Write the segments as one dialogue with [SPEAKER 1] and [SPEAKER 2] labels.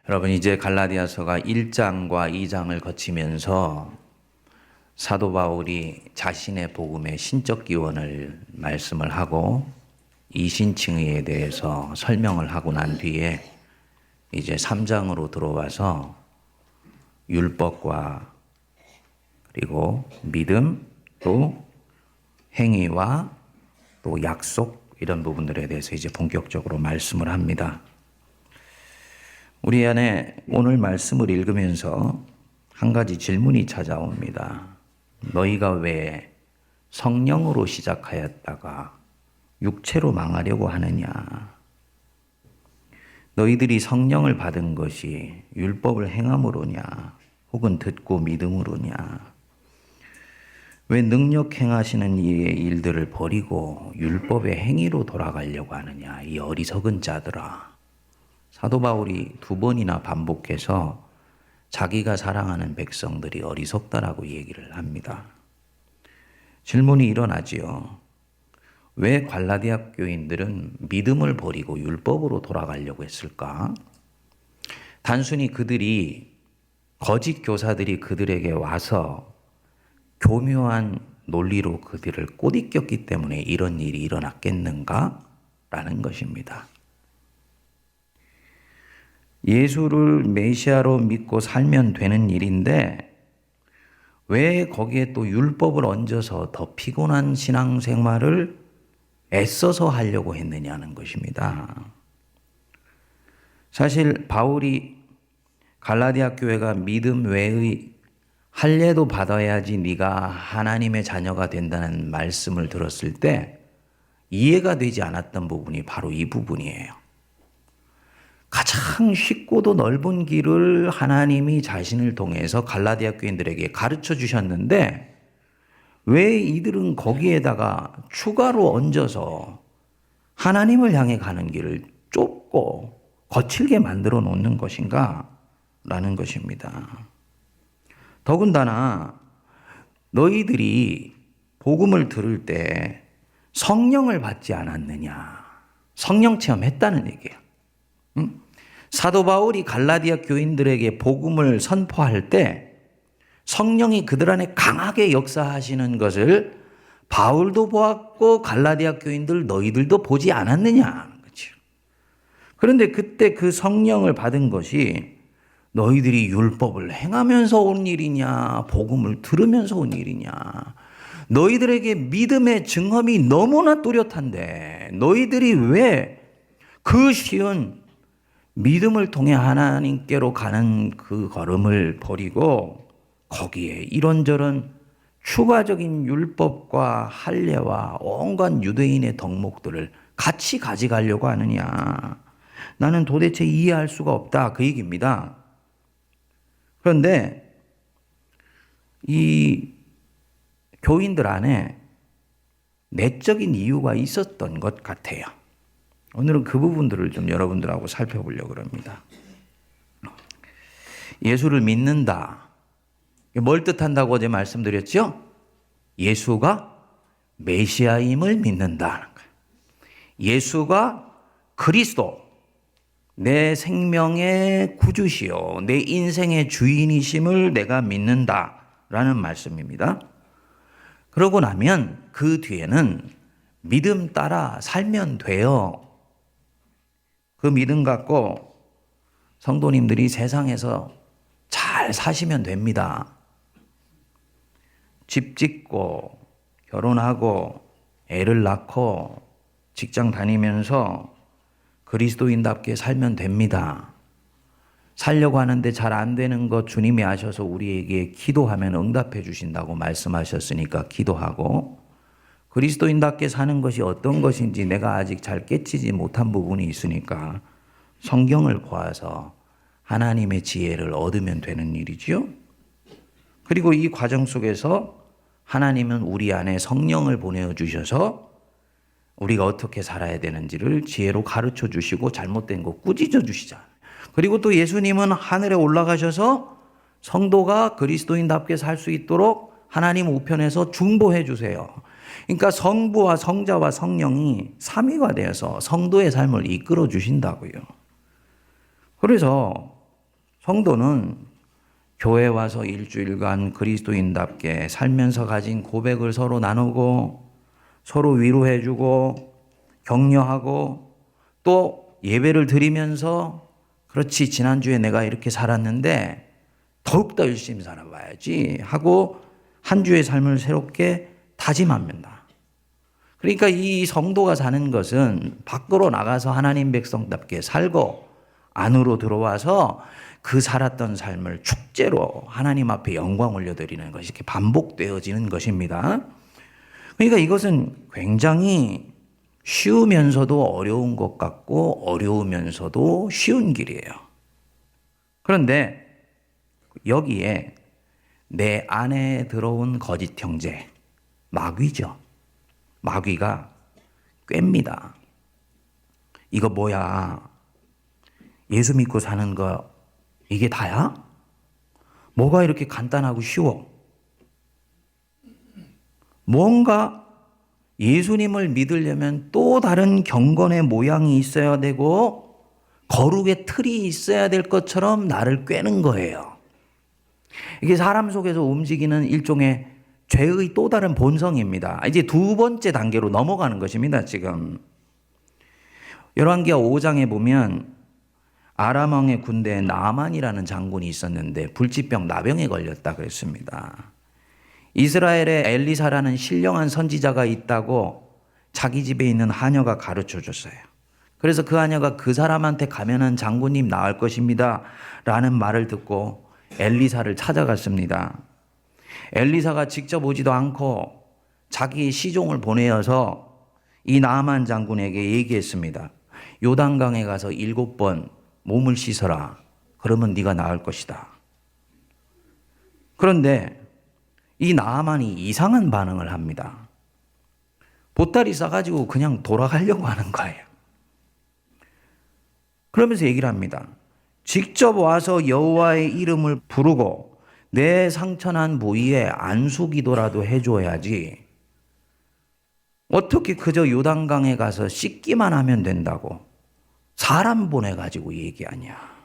[SPEAKER 1] 여러분, 이제 갈라디아서가 1장과 2장을 거치면서 사도 바울이 자신의 복음의 신적 기원을 말씀을 하고 이신칭의에 대해서 설명을 하고 난 뒤에 이제 3장으로 들어와서 율법과 그리고 믿음, 또 행위와 또 약속, 이런 부분들에 대해서 이제 본격적으로 말씀을 합니다. 우리 안에 오늘 말씀을 읽으면서 한 가지 질문이 찾아옵니다. 너희가 왜 성령으로 시작하였다가 육체로 망하려고 하느냐? 너희들이 성령을 받은 것이 율법을 행함으로냐? 혹은 듣고 믿음으로냐? 왜 능력 행하시는 이의 일들을 버리고 율법의 행위로 돌아가려고 하느냐? 이 어리석은 자들아. 사도 바울이 2번이나 반복해서 자기가 사랑하는 백성들이 어리석다라고 얘기를 합니다. 질문이 일어나지요. 왜 갈라디아 교인들은 믿음을 버리고 율법으로 돌아가려고 했을까? 단순히 그들이 거짓 교사들이 그들에게 와서 교묘한 논리로 그들을 꼬리꼈기 때문에 이런 일이 일어났겠는가? 라는 것입니다. 예수를 메시아로 믿고 살면 되는 일인데 왜 거기에 또 율법을 얹어서 더 피곤한 신앙생활을 애써서 하려고 했느냐는 것입니다. 사실 바울이 갈라디아 교회가 믿음 외의 할례도 받아야지 네가 하나님의 자녀가 된다는 말씀을 들었을 때 이해가 되지 않았던 부분이 바로 이 부분이에요. 가장 쉽고도 넓은 길을 하나님이 자신을 통해서 갈라디아 교인들에게 가르쳐 주셨는데 왜 이들은 거기에다가 추가로 얹어서 하나님을 향해 가는 길을 좁고 거칠게 만들어 놓는 것인가? 라는 것입니다. 더군다나 너희들이 복음을 들을 때 성령을 받지 않았느냐? 성령 체험했다는 얘기예요. 사도 바울이 갈라디아 교인들에게 복음을 선포할 때 성령이 그들 안에 강하게 역사하시는 것을 바울도 보았고 갈라디아 교인들 너희들도 보지 않았느냐. 그렇죠? 그런데 그때 그 성령을 받은 것이 너희들이 율법을 행하면서 온 일이냐, 복음을 들으면서 온 일이냐. 너희들에게 믿음의 증험이 너무나 뚜렷한데 너희들이 왜 그 쉬운 믿음을 통해 하나님께로 가는 그 걸음을 버리고 거기에 이런저런 추가적인 율법과 할례와 온갖 유대인의 덕목들을 같이 가져가려고 하느냐. 나는 도대체 이해할 수가 없다. 그 얘기입니다. 그런데 이 교인들 안에 내적인 이유가 있었던 것 같아요. 오늘은 그 부분들을 좀 여러분들하고 살펴보려고 합니다. 예수를 믿는다. 뭘 뜻한다고 어제 말씀드렸죠? 예수가 메시아임을 믿는다는 거예요. 예수가 그리스도, 내 생명의 구주시요, 내 인생의 주인이심을 내가 믿는다라는 말씀입니다. 그러고 나면 그 뒤에는 믿음 따라 살면 돼요. 그 믿음 갖고 성도님들이 세상에서 잘 사시면 됩니다. 집 짓고 결혼하고 애를 낳고 직장 다니면서 그리스도인답게 살면 됩니다. 살려고 하는데 잘 안 되는 것 주님이 아셔서 우리에게 기도하면 응답해 주신다고 말씀하셨으니까 기도하고 그리스도인답게 사는 것이 어떤 것인지 내가 아직 잘 깨치지 못한 부분이 있으니까 성경을 보아서 하나님의 지혜를 얻으면 되는 일이죠. 그리고 이 과정 속에서 하나님은 우리 안에 성령을 보내주셔서 우리가 어떻게 살아야 되는지를 지혜로 가르쳐 주시고 잘못된 거 꾸짖어 주시잖아요. 그리고 또 예수님은 하늘에 올라가셔서 성도가 그리스도인답게 살 수 있도록 하나님 우편에서 중보해 주세요. 그러니까 성부와 성자와 성령이 삼위가 되어서 성도의 삶을 이끌어 주신다고요. 그래서 성도는 교회 와서 일주일간 그리스도인답게 살면서 가진 고백을 서로 나누고 서로 위로해주고 격려하고 또 예배를 드리면서 그렇지 지난주에 내가 이렇게 살았는데 더욱더 열심히 살아봐야지 하고 한 주의 삶을 새롭게 다짐합니다. 그러니까 이 성도가 사는 것은 밖으로 나가서 하나님 백성답게 살고 안으로 들어와서 그 살았던 삶을 축제로 하나님 앞에 영광 올려드리는 것이 이렇게 반복되어지는 것입니다. 그러니까 이것은 굉장히 쉬우면서도 어려운 것 같고 어려우면서도 쉬운 길이에요. 그런데 여기에 내 안에 들어온 거짓 형제, 마귀죠. 마귀가 꿰입니다. 이거 뭐야? 예수 믿고 사는 거 이게 다야? 뭐가 이렇게 간단하고 쉬워? 뭔가 예수님을 믿으려면 또 다른 경건의 모양이 있어야 되고 거룩의 틀이 있어야 될 것처럼 나를 꿰는 거예요. 이게 사람 속에서 움직이는 일종의 죄의 또 다른 본성입니다. 이제 두 번째 단계로 넘어가는 것입니다. 지금 열왕기하 5장에 보면 아람 왕의 군대에 나만이라는 장군이 있었는데 불치병 나병에 걸렸다 그랬습니다. 이스라엘에 엘리사라는 신령한 선지자가 있다고 자기 집에 있는 하녀가 가르쳐 줬어요. 그래서 그 하녀가 그 사람한테 가면은 장군님 나을 것입니다 라는 말을 듣고 엘리사를 찾아갔습니다. 엘리사가 직접 오지도 않고 자기 시종을 보내어서 이 나만 장군에게 얘기했습니다. 요단강에 가서 7번 몸을 씻어라. 그러면 네가 나을 것이다. 그런데 이 나아만이 이상한 반응을 합니다. 보따리 싸가지고 그냥 돌아가려고 하는 거예요. 그러면서 얘기를 합니다. 직접 와서 여호와의 이름을 부르고 내 상처난 부위에 안수기도라도 해줘야지. 어떻게 그저 요단강에 가서 씻기만 하면 된다고 사람 보내가지고 얘기하냐.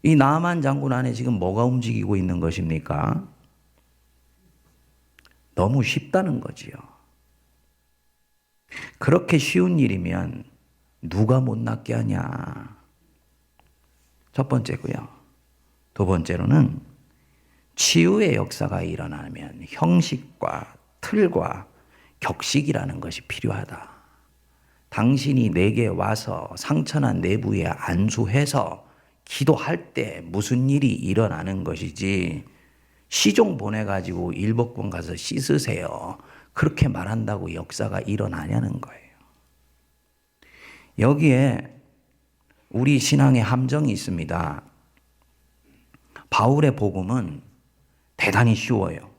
[SPEAKER 1] 이 나만 장군 안에 지금 뭐가 움직이고 있는 것입니까? 너무 쉽다는 거지요. 그렇게 쉬운 일이면 누가 못 낫게 하냐. 첫 번째고요. 두 번째로는 치유의 역사가 일어나면 형식과 틀과 격식이라는 것이 필요하다. 당신이 내게 와서 상처난 내부에 안수해서 기도할 때 무슨 일이 일어나는 것이지 시종 보내가지고 일복권 가서 씻으세요. 그렇게 말한다고 역사가 일어나냐는 거예요. 여기에 우리 신앙의 함정이 있습니다. 바울의 복음은 대단히 쉬워요.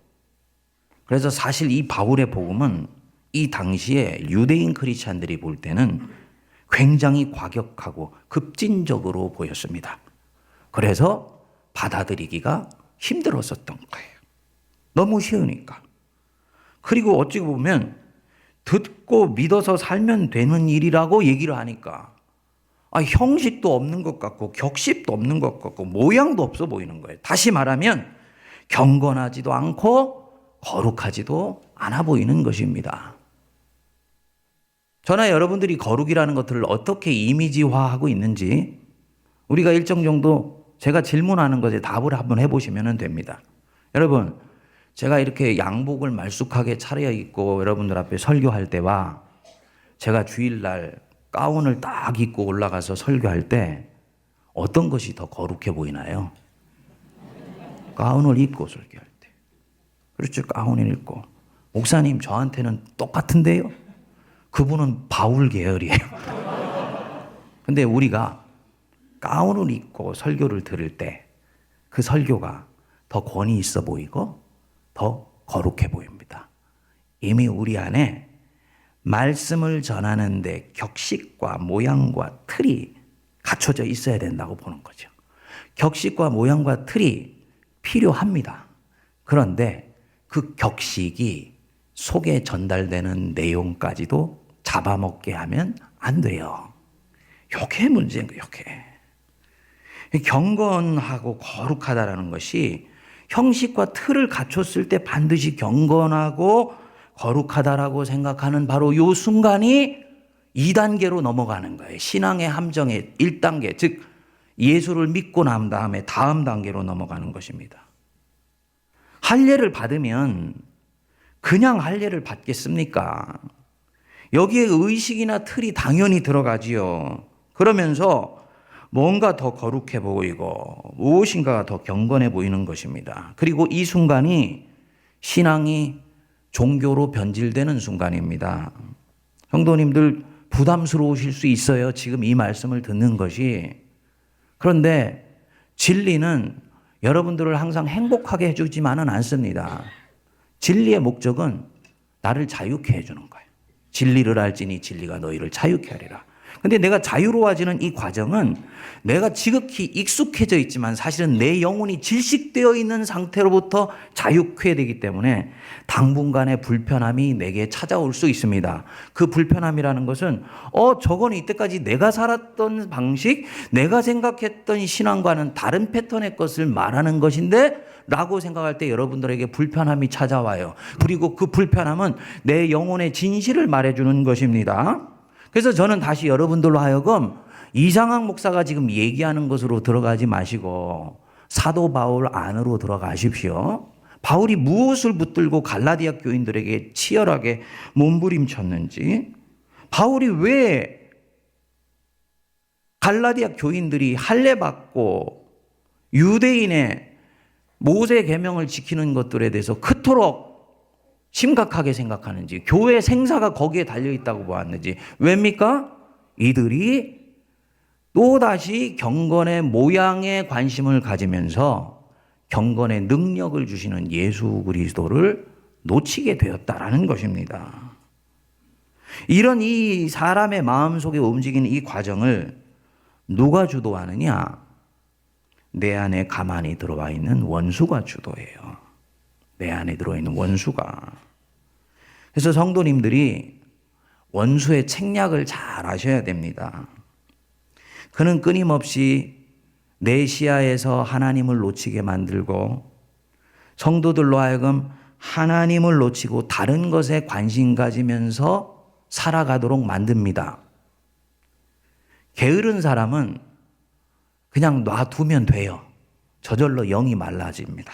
[SPEAKER 1] 그래서 사실 이 바울의 복음은 이 당시에 유대인 크리스찬들이 볼 때는 굉장히 과격하고 급진적으로 보였습니다. 그래서 받아들이기가 힘들었었던 거예요. 너무 쉬우니까. 그리고 어찌 보면 듣고 믿어서 살면 되는 일이라고 얘기를 하니까 형식도 없는 것 같고 격식도 없는 것 같고 모양도 없어 보이는 거예요. 다시 말하면 경건하지도 않고 거룩하지도 않아 보이는 것입니다. 저나 여러분들이 거룩이라는 것들을 어떻게 이미지화하고 있는지 우리가 일정 정도 제가 질문하는 것에 답을 한번 해보시면 됩니다. 여러분, 제가 이렇게 양복을 말쑥하게 차려입고 여러분들 앞에 설교할 때와 제가 주일날 가운을 딱 입고 올라가서 설교할 때 어떤 것이 더 거룩해 보이나요? 가운을 입고 설교할 때. 그렇죠. 가운을 입고. 목사님, 저한테는 똑같은데요? 그분은 바울 계열이에요. 근데 우리가 가운을 입고 설교를 들을 때 그 설교가 더 권위 있어 보이고 더 거룩해 보입니다. 이미 우리 안에 말씀을 전하는데 격식과 모양과 틀이 갖춰져 있어야 된다고 보는 거죠. 격식과 모양과 틀이 필요합니다. 그런데 그 격식이 속에 전달되는 내용까지도 잡아먹게 하면 안 돼요. 요게 문제인 거예요. 요게. 경건하고 거룩하다라는 것이 형식과 틀을 갖췄을 때 반드시 경건하고 거룩하다라고 생각하는 바로 이 순간이 2단계로 넘어가는 거예요. 신앙의 함정의 1단계, 즉 예수를 믿고 난 다음에 다음 단계로 넘어가는 것입니다. 할례를 받으면 그냥 할례를 받겠습니까? 여기에 의식이나 틀이 당연히 들어가지요. 그러면서 뭔가 더 거룩해 보이고 무엇인가가 더 경건해 보이는 것입니다. 그리고 이 순간이 신앙이 종교로 변질되는 순간입니다. 성도님들 부담스러우실 수 있어요. 지금 이 말씀을 듣는 것이. 그런데 진리는 여러분들을 항상 행복하게 해주지만은 않습니다. 진리의 목적은 나를 자유케 해주는 거예요. 진리를 알지니 진리가 너희를 자유케 하리라. 근데 내가 자유로워지는 이 과정은 내가 지극히 익숙해져 있지만 사실은 내 영혼이 질식되어 있는 상태로부터 자유케 되기 때문에 당분간의 불편함이 내게 찾아올 수 있습니다. 그 불편함이라는 것은 저건 이때까지 내가 살았던 방식, 내가 생각했던 신앙과는 다른 패턴의 것을 말하는 것인데 라고 생각할 때 여러분들에게 불편함이 찾아와요. 그리고 그 불편함은 내 영혼의 진실을 말해주는 것입니다. 그래서 저는 다시 여러분들로 하여금 이상학 목사가 지금 얘기하는 것으로 들어가지 마시고 사도 바울 안으로 들어가십시오. 바울이 무엇을 붙들고 갈라디아 교인들에게 치열하게 몸부림쳤는지, 바울이 왜 갈라디아 교인들이 할례 받고 유대인의 모세 계명을 지키는 것들에 대해서 그토록 심각하게 생각하는지, 교회 생사가 거기에 달려있다고 보았는지. 왜입니까? 이들이 또다시 경건의 모양에 관심을 가지면서 경건의 능력을 주시는 예수 그리스도를 놓치게 되었다라는 것입니다. 이런 이 사람의 마음속에 움직이는 이 과정을 누가 주도하느냐? 내 안에 가만히 들어와 있는 원수가 주도해요. 내 안에 들어있는 원수가. 그래서 성도님들이 원수의 책략을 잘 아셔야 됩니다. 그는 끊임없이 내 시야에서 하나님을 놓치게 만들고 성도들로 하여금 하나님을 놓치고 다른 것에 관심 가지면서 살아가도록 만듭니다. 게으른 사람은 그냥 놔두면 돼요. 저절로 영이 말라집니다.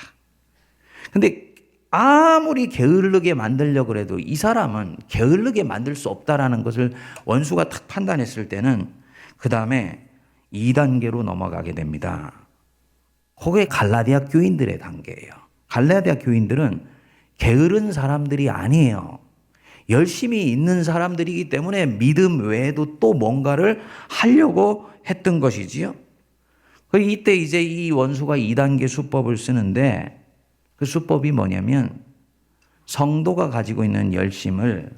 [SPEAKER 1] 근데 아무리 게으르게 만들려고 해도 이 사람은 게으르게 만들 수 없다라는 것을 원수가 탁 판단했을 때는 그 다음에 2단계로 넘어가게 됩니다. 그게 갈라디아 교인들의 단계예요. 갈라디아 교인들은 게으른 사람들이 아니에요. 열심히 있는 사람들이기 때문에 믿음 외에도 또 뭔가를 하려고 했던 것이지요. 이때 이제 이 원수가 2단계 수법을 쓰는데 그 수법이 뭐냐면 성도가 가지고 있는 열심을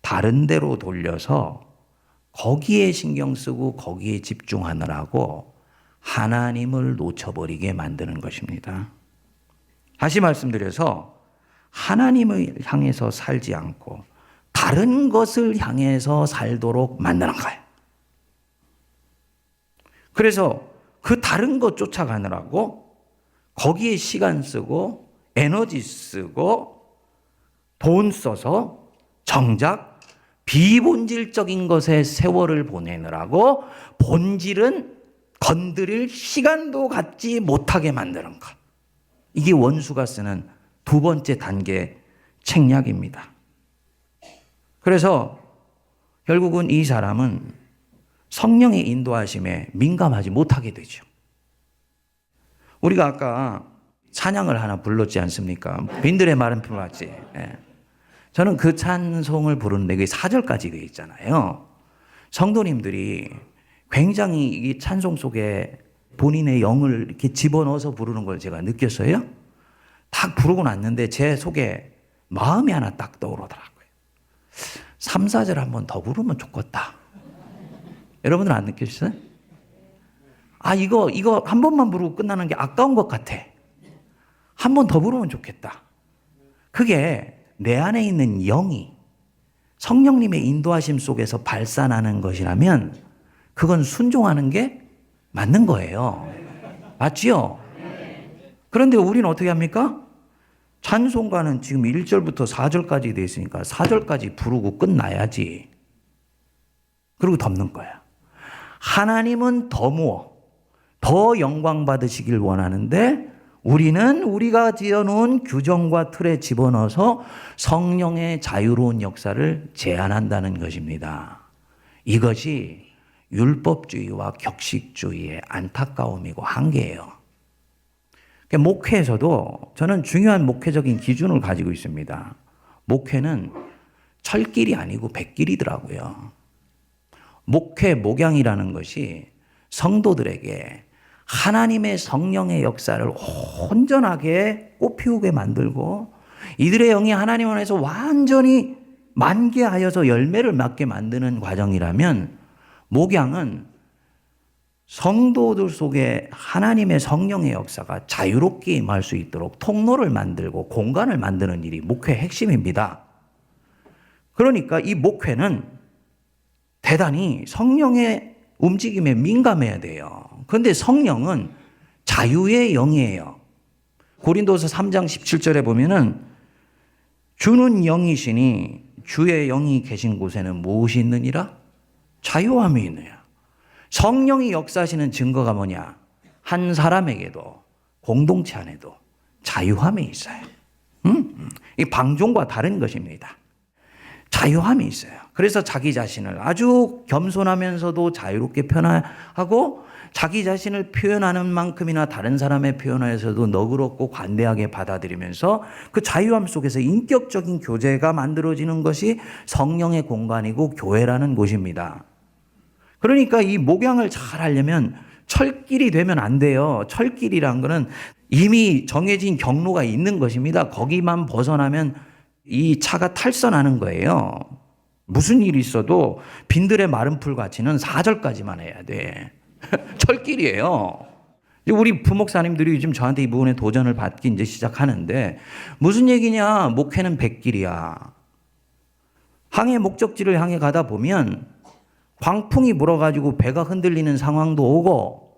[SPEAKER 1] 다른 데로 돌려서 거기에 신경 쓰고 거기에 집중하느라고 하나님을 놓쳐버리게 만드는 것입니다. 다시 말씀드려서 하나님을 향해서 살지 않고 다른 것을 향해서 살도록 만드는 거예요. 그래서 그 다른 것 쫓아가느라고 거기에 시간 쓰고 에너지 쓰고 돈 써서 정작 비본질적인 것에 세월을 보내느라고 본질은 건드릴 시간도 갖지 못하게 만드는 것. 이게 원수가 쓰는 두 번째 단계 책략입니다. 그래서 결국은 이 사람은 성령의 인도하심에 민감하지 못하게 되죠. 우리가 아까 찬양을 하나 불렀지 않습니까? 빈들의 마른 품 같이. 저는 그 찬송을 부르는데 그게 4절까지 되어 있잖아요. 성도님들이 굉장히 이 찬송 속에 본인의 영을 이렇게 집어넣어서 부르는 걸 제가 느꼈어요. 딱 부르고 났는데 제 속에 마음이 하나 딱 떠오르더라고요. 3, 4절 한 번 더 부르면 좋겠다. 여러분들 안 느끼셨어요? 이거 한 번만 부르고 끝나는 게 아까운 것 같아. 한 번 더 부르면 좋겠다. 그게 내 안에 있는 영이 성령님의 인도하심 속에서 발산하는 것이라면 그건 순종하는 게 맞는 거예요. 맞지요? 그런데 우리는 어떻게 합니까? 찬송가는 지금 1절부터 4절까지 돼 있으니까 4절까지 부르고 끝나야지. 그리고 덮는 거야. 하나님은 더 무어, 더 영광 받으시길 원하는데 우리는 우리가 지어놓은 규정과 틀에 집어넣어서 성령의 자유로운 역사를 제한한다는 것입니다. 이것이 율법주의와 격식주의의 안타까움이고 한계예요. 목회에서도 저는 중요한 목회적인 기준을 가지고 있습니다. 목회는 철길이 아니고 백길이더라고요. 목회, 목양이라는 것이 성도들에게 하나님의 성령의 역사를 온전하게 꽃피우게 만들고 이들의 영이 하나님 안에서 완전히 만개하여서 열매를 맺게 만드는 과정이라면, 목양은 성도들 속에 하나님의 성령의 역사가 자유롭게 임할 수 있도록 통로를 만들고 공간을 만드는 일이 목회의 핵심입니다. 그러니까 이 목회는 대단히 성령의 움직임에 민감해야 돼요. 그런데 성령은 자유의 영이에요. 고린도서 3장 17절에 보면은 주는 영이시니 주의 영이 계신 곳에는 무엇이 있느니라? 자유함이 있느냐. 성령이 역사하시는 증거가 뭐냐? 한 사람에게도 공동체 안에도 자유함이 있어요. 이 방종과 다른 것입니다. 자유함이 있어요. 그래서 자기 자신을 아주 겸손하면서도 자유롭게 표현하고 자기 자신을 표현하는 만큼이나 다른 사람의 표현에서도 너그럽고 관대하게 받아들이면서 그 자유함 속에서 인격적인 교제가 만들어지는 것이 성령의 공간이고 교회라는 곳입니다. 그러니까 이 목양을 잘 하려면 철길이 되면 안 돼요. 철길이란 거는 이미 정해진 경로가 있는 것입니다. 거기만 벗어나면 이 차가 탈선하는 거예요. 무슨 일이 있어도 빈들의 마른 풀 같이는 4절까지만 해야 돼. 철길이에요. 우리 부목사님들이 요즘 저한테 이 부분에 도전을 받기 이제 시작하는데, 무슨 얘기냐? 목회는 백길이야. 항해 목적지를 향해 가다 보면 광풍이 불어가지고 배가 흔들리는 상황도 오고,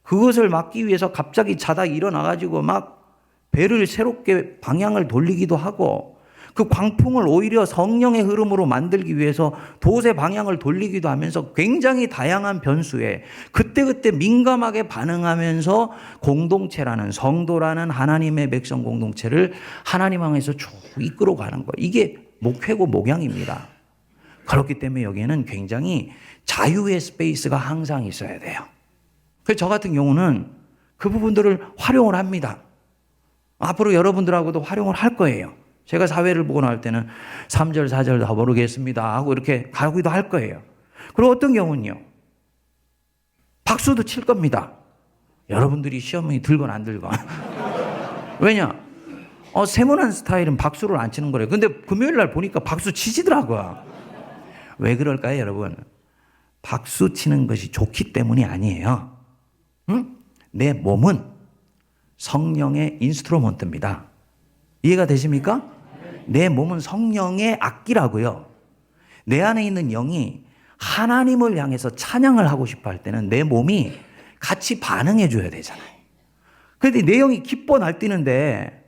[SPEAKER 1] 그것을 막기 위해서 갑자기 자다 일어나가지고 막 배를 새롭게 방향을 돌리기도 하고, 그 광풍을 오히려 성령의 흐름으로 만들기 위해서 돛의 방향을 돌리기도 하면서 굉장히 다양한 변수에 그때그때 민감하게 반응하면서 공동체라는, 성도라는 하나님의 백성 공동체를 하나님 향해서 쭉 이끌어가는 거예요. 이게 목회고 목양입니다. 그렇기 때문에 여기에는 굉장히 자유의 스페이스가 항상 있어야 돼요. 그래서 저 같은 경우는 그 부분들을 활용을 합니다. 앞으로 여러분들하고도 활용을 할 거예요. 제가 사회를 보고 나올 때는 3절, 4절 다 모르겠습니다 하고 이렇게 가기도 할 거예요. 그리고 어떤 경우는요, 박수도 칠 겁니다. 여러분들이 시험이 들건 안 들건. 왜냐? 세모난 스타일은 박수를 안 치는 거래요. 근데 금요일 날 보니까 박수 치시더라고요. 왜 그럴까요, 여러분? 박수 치는 것이 좋기 때문이 아니에요. 내 몸은 성령의 인스트루먼트입니다. 이해가 되십니까? 내 몸은 성령의 악기라고요. 내 안에 있는 영이 하나님을 향해서 찬양을 하고 싶어 할 때는 내 몸이 같이 반응해 줘야 되잖아요. 그런데 내 영이 기뻐 날뛰는데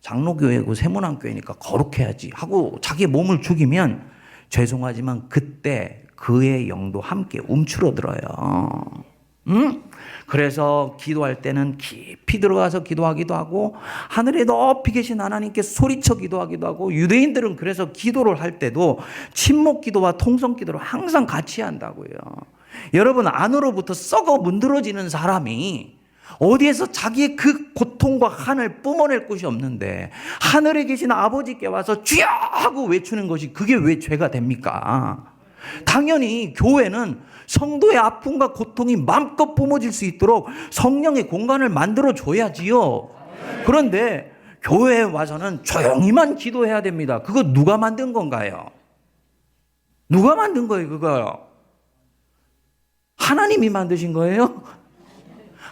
[SPEAKER 1] 장로교회고 세문안교회니까 거룩해야지 하고 자기 몸을 죽이면 죄송하지만 그때 그의 영도 함께 움츠러들어요. 그래서 기도할 때는 깊이 들어가서 기도하기도 하고, 하늘에 높이 계신 하나님께 소리쳐 기도하기도 하고, 유대인들은 그래서 기도를 할 때도 침묵 기도와 통성 기도를 항상 같이 한다고요. 여러분, 안으로부터 썩어 문드러지는 사람이 어디에서 자기의 그 고통과 한을 뿜어낼 곳이 없는데 하늘에 계신 아버지께 와서 주여 하고 외치는 것이 그게 왜 죄가 됩니까? 당연히 교회는 성도의 아픔과 고통이 마음껏 뿜어질 수 있도록 성령의 공간을 만들어 줘야지요. 그런데 교회에 와서는 조용히만 기도해야 됩니다. 그거 누가 만든 건가요? 누가 만든 거예요, 그거? 하나님이 만드신 거예요?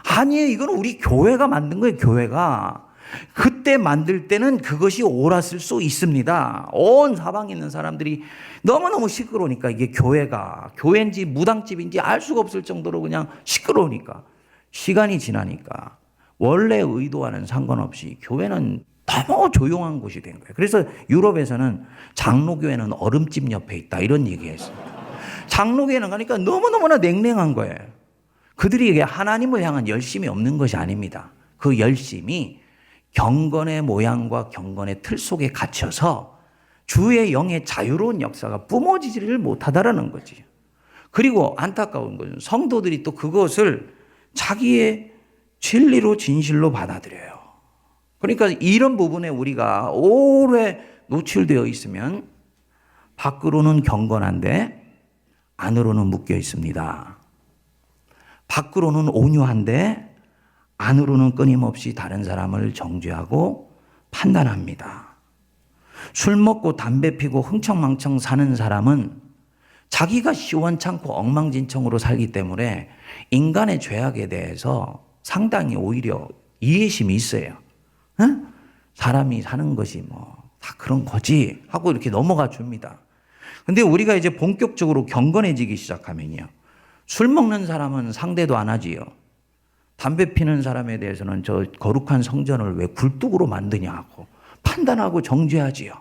[SPEAKER 1] 아니에요. 이건 우리 교회가 만든 거예요, 교회가. 그때 만들 때는 그것이 옳았을 수 있습니다. 온 사방에 있는 사람들이 너무너무 시끄러우니까 이게 교회인지 무당집인지 알 수가 없을 정도로 그냥 시끄러우니까 시간이 지나니까 원래 의도와는 상관없이 교회는 너무 조용한 곳이 된 거예요. 그래서 유럽에서는 장로교회는 얼음집 옆에 있다 이런 얘기했어요. 장로교회는 가니까 너무너무나 냉랭한 거예요. 그들이 하나님을 향한 열심이 없는 것이 아닙니다. 그 열심이 경건의 모양과 경건의 틀 속에 갇혀서 주의 영의 자유로운 역사가 뿜어지지를 못하다라는 거지. 그리고 안타까운 것은 성도들이 또 그것을 자기의 진리로 진실로 받아들여요. 그러니까 이런 부분에 우리가 오래 노출되어 있으면 밖으로는 경건한데 안으로는 묶여 있습니다. 밖으로는 온유한데 안으로는 끊임없이 다른 사람을 정죄하고 판단합니다. 술 먹고 담배 피고 흥청망청 사는 사람은 자기가 시원찮고 엉망진창으로 살기 때문에 인간의 죄악에 대해서 상당히 오히려 이해심이 있어요. 응? 사람이 사는 것이 다 그런 거지 하고 이렇게 넘어가 줍니다. 근데 우리가 이제 본격적으로 경건해지기 시작하면요. 술 먹는 사람은 상대도 안 하지요. 담배 피는 사람에 대해서는 저 거룩한 성전을 왜 굴뚝으로 만드냐고 판단하고 정죄하지요.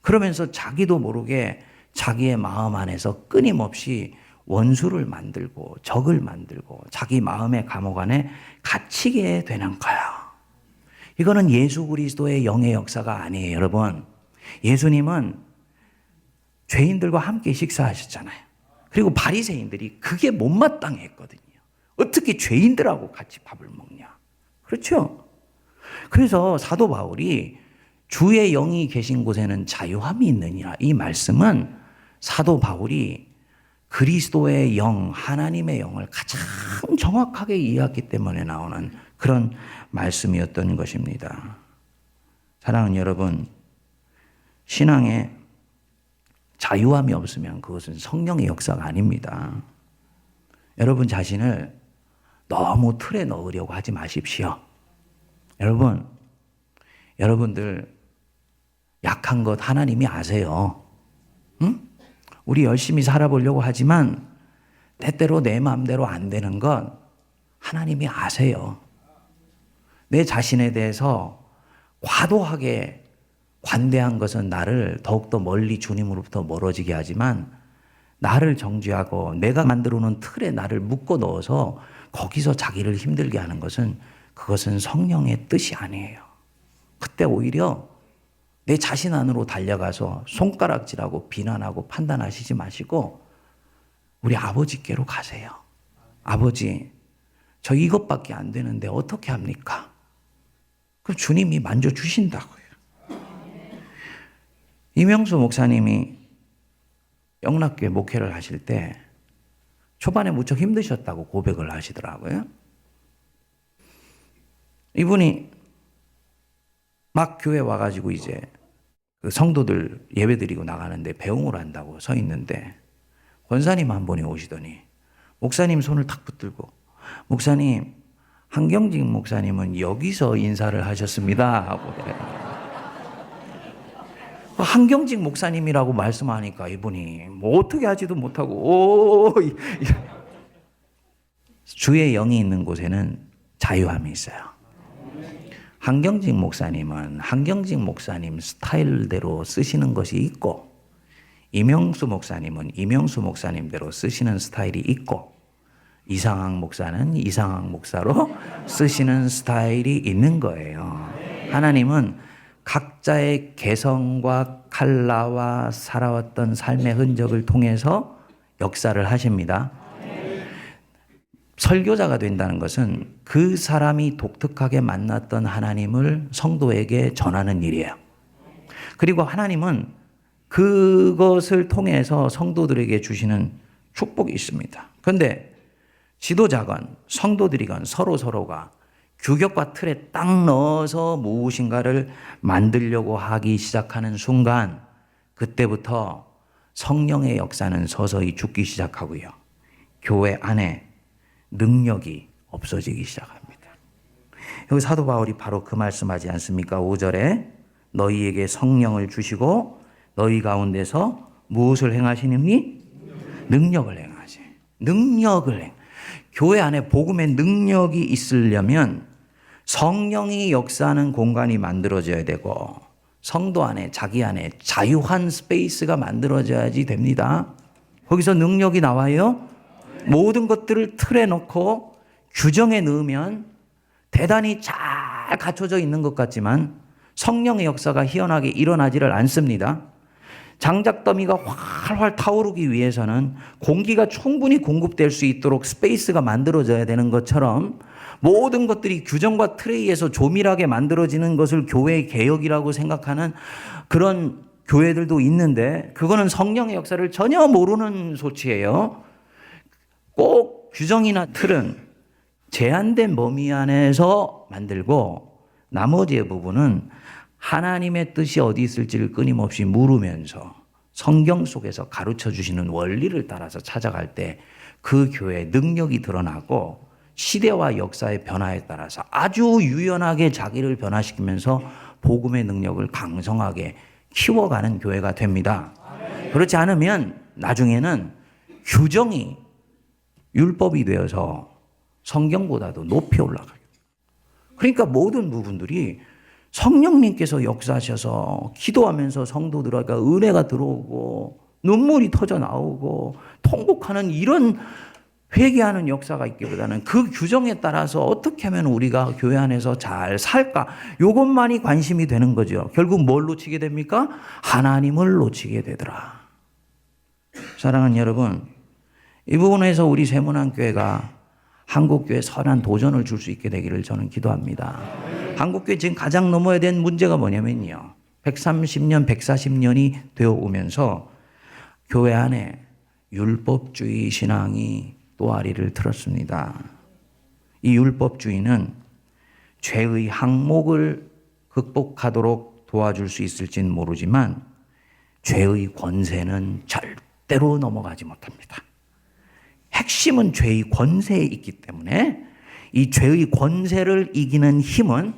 [SPEAKER 1] 그러면서 자기도 모르게 자기의 마음 안에서 끊임없이 원수를 만들고 적을 만들고 자기 마음의 감옥 안에 갇히게 되는 거야. 이거는 예수 그리스도의 영의 역사가 아니에요, 여러분. 예수님은 죄인들과 함께 식사하셨잖아요. 그리고 바리새인들이 그게 못마땅해 했거든요. 어떻게 죄인들하고 같이 밥을 먹냐. 그렇죠? 그래서 사도 바울이 주의 영이 계신 곳에는 자유함이 있느니라. 이 말씀은 사도 바울이 그리스도의 영, 하나님의 영을 가장 정확하게 이해했기 때문에 나오는 그런 말씀이었던 것입니다. 사랑하는 여러분, 신앙에 자유함이 없으면 그것은 성령의 역사가 아닙니다. 여러분 자신을 너무 틀에 넣으려고 하지 마십시오. 여러분들 약한 것 하나님이 아세요. 응? 우리 열심히 살아보려고 하지만 때때로 내 마음대로 안 되는 건 하나님이 아세요. 내 자신에 대해서 과도하게 관대한 것은 나를 더욱더 멀리 주님으로부터 멀어지게 하지만 나를 정죄하고 내가 만들어 놓은 틀에 나를 묶어 넣어서 거기서 자기를 힘들게 하는 것은 그것은 성령의 뜻이 아니에요. 그때 오히려 내 자신 안으로 달려가서 손가락질하고 비난하고 판단하시지 마시고 우리 아버지께로 가세요. 아버지, 저 이것밖에 안 되는데 어떻게 합니까? 그럼 주님이 만져주신다고요. 이명수 목사님이 영락교회 목회를 하실 때 초반에 무척 힘드셨다고 고백을 하시더라고요. 이분이 막 교회 와가지고 이제 그 성도들 예배 드리고 나가는데 배웅을 한다고 서 있는데 권사님 한 분이 오시더니 목사님 손을 탁 붙들고 목사님, 한경직 목사님은 여기서 인사를 하셨습니다 하고 한경직 목사님이라고 말씀하니까 이분이 뭐 어떻게 하지도 못하고 주의 영이 있는 곳에는 자유함이 있어요. 한경직 목사님은 한경직 목사님 스타일대로 쓰시는 것이 있고 이명수 목사님은 이명수 목사님대로 쓰시는 스타일이 있고 이상학 목사는 이상학 목사로 쓰시는 스타일이 있는 거예요. 하나님은 각자의 개성과 칼라와 살아왔던 삶의 흔적을 통해서 역사를 하십니다. 설교자가 된다는 것은 그 사람이 독특하게 만났던 하나님을 성도에게 전하는 일이에요. 그리고 하나님은 그것을 통해서 성도들에게 주시는 축복이 있습니다. 그런데 지도자건 성도들이건 서로가 규격과 틀에 딱 넣어서 무엇인가를 만들려고 하기 시작하는 순간 그때부터 성령의 역사는 서서히 죽기 시작하고요. 교회 안에 능력이 없어지기 시작합니다. 여기 사도 바울이 바로 그 말씀하지 않습니까? 5절에 너희에게 성령을 주시고 너희 가운데서 무엇을 행하시느니? 능력을 행하시. 능력을 행. 교회 안에 복음의 능력이 있으려면 성령이 역사하는 공간이 만들어져야 되고 성도 안에 자기 안에 자유한 스페이스가 만들어져야지 됩니다. 거기서 능력이 나와요. 모든 것들을 틀에 넣고 규정에 넣으면 대단히 잘 갖춰져 있는 것 같지만 성령의 역사가 희연하게 일어나지를 않습니다. 장작더미가 활활 타오르기 위해서는 공기가 충분히 공급될 수 있도록 스페이스가 만들어져야 되는 것처럼 모든 것들이 규정과 틀에 의해서 조밀하게 만들어지는 것을 교회의 개혁이라고 생각하는 그런 교회들도 있는데 그거는 성령의 역사를 전혀 모르는 소치예요. 꼭 규정이나 틀은 제한된 범위 안에서 만들고 나머지의 부분은 하나님의 뜻이 어디 있을지를 끊임없이 물으면서 성경 속에서 가르쳐 주시는 원리를 따라서 찾아갈 때 그 교회의 능력이 드러나고 시대와 역사의 변화에 따라서 아주 유연하게 자기를 변화시키면서 복음의 능력을 강성하게 키워가는 교회가 됩니다. 그렇지 않으면 나중에는 규정이 율법이 되어서 성경보다도 높이 올라가요. 그러니까 모든 부분들이 성령님께서 역사하셔서 기도하면서 성도들에게 은혜가 들어오고 눈물이 터져 나오고 통곡하는 이런 회개하는 역사가 있기보다는 그 규정에 따라서 어떻게 하면 우리가 교회 안에서 잘 살까? 이것만이 관심이 되는 거죠. 결국 뭘 놓치게 됩니까? 하나님을 놓치게 되더라. 사랑하는 여러분, 이 부분에서 우리 세문안교회가 한국교회 선한 도전을 줄 수 있게 되기를 저는 기도합니다. 한국교회 지금 가장 넘어야 될 문제가 뭐냐면요. 130년, 140년이 되어 오면서 교회 안에 율법주의 신앙이 또아리를 틀었습니다. 이 율법주의는 죄의 항목을 극복하도록 도와줄 수 있을지는 모르지만 죄의 권세는 절대로 넘어가지 못합니다. 핵심은 죄의 권세에 있기 때문에 이 죄의 권세를 이기는 힘은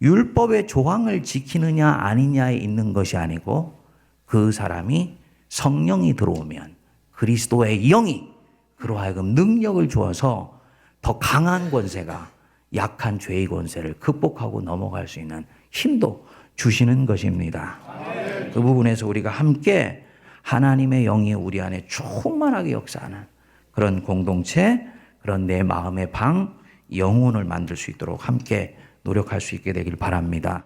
[SPEAKER 1] 율법의 조항을 지키느냐 아니냐에 있는 것이 아니고 그 사람이 성령이 들어오면 그리스도의 영이 그로 하여금 능력을 주어서 더 강한 권세가 약한 죄의 권세를 극복하고 넘어갈 수 있는 힘도 주시는 것입니다. 그 부분에서 우리가 함께 하나님의 영이 우리 안에 충만하게 역사하는 그런 공동체, 그런 내 마음의 방, 영혼을 만들 수 있도록 함께 노력할 수 있게 되길 바랍니다.